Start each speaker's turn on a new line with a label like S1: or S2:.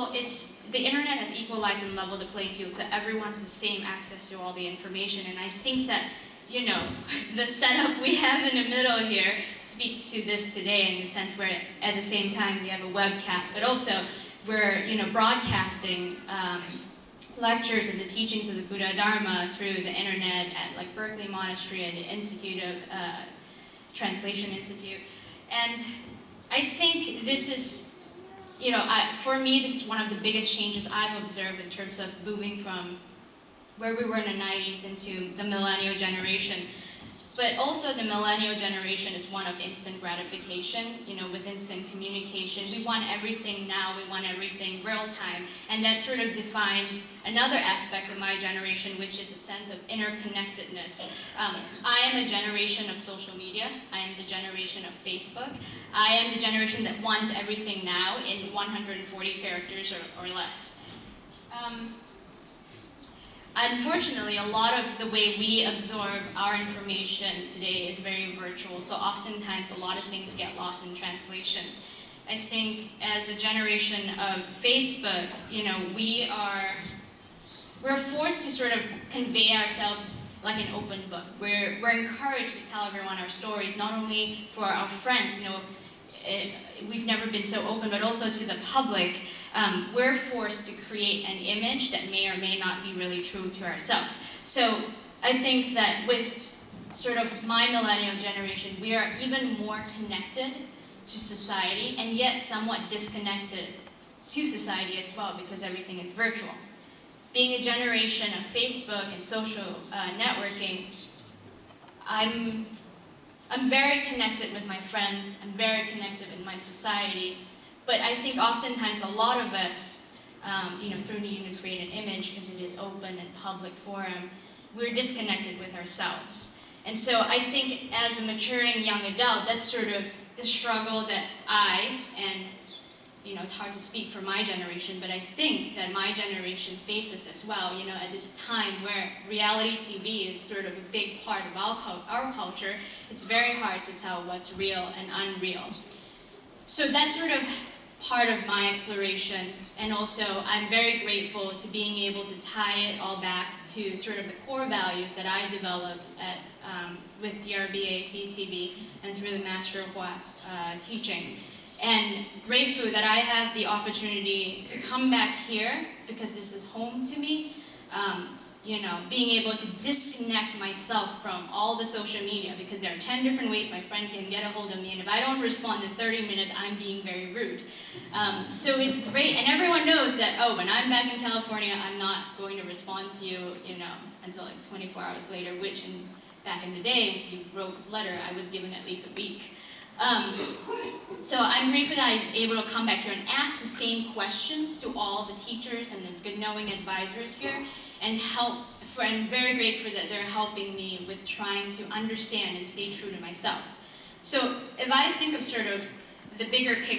S1: Well, the internet has equalized and leveled the playing field, so everyone has the same access to all the information. And I think that, the setup we have in the middle here speaks to this today, in the sense where at the same time we have a webcast, but also we're, broadcasting lectures and the teachings of the Buddha Dharma through the internet at like Berkeley Monastery and the Institute of Translation Institute. And I think this is, for me, this is one of the biggest changes I've observed in terms of moving from where we were in the 90s into the millennial generation. But also the millennial generation is one of instant gratification, with instant communication. We want everything now, we want everything real time. And that sort of defined another aspect of my generation, which is a sense of interconnectedness. I am a generation of social media. I am the generation of Facebook. I am the generation that wants everything now in 140 characters or less. Unfortunately, a lot of the way we absorb our information today is very virtual, so oftentimes a lot of things get lost in translation. I think as a generation of Facebook, we're forced to sort of convey ourselves like an open book. We're encouraged to tell everyone our stories, not only for our friends, we've never been so open, but also to the public. We're forced to create an image that may or may not be really true to ourselves. So I think that with sort of my millennial generation, we are even more connected to society and yet somewhat disconnected to society as well, because everything is virtual. Being a generation of Facebook and social networking, I'm very connected with my friends, I'm very connected with my society, but I think oftentimes a lot of us, through needing to create an image because it is open and public forum, we're disconnected with ourselves. And so I think as a maturing young adult, that's sort of the struggle that it's hard to speak for my generation, but I think that my generation faces as well, at a time where reality TV is sort of a big part of our culture. It's very hard to tell what's real and unreal. So that's sort of part of my exploration, and also I'm very grateful to being able to tie it all back to sort of the core values that I developed with DRBA, CTTB, and through the Master of Hua's teaching. And grateful that I have the opportunity to come back here, because this is home to me, being able to disconnect myself from all the social media, because there are 10 different ways my friend can get a hold of me, and if I don't respond in 30 minutes, I'm being very rude. So it's great, and everyone knows that, when I'm back in California, I'm not going to respond to you, until like 24 hours later, which back in the day, if you wrote a letter, I was given at least a week. So I'm grateful that I'm able to come back here and ask the same questions to all the teachers and the good knowing advisors here, and I'm very grateful that they're helping me with trying to understand and stay true to myself. So if I think of sort of the bigger picture,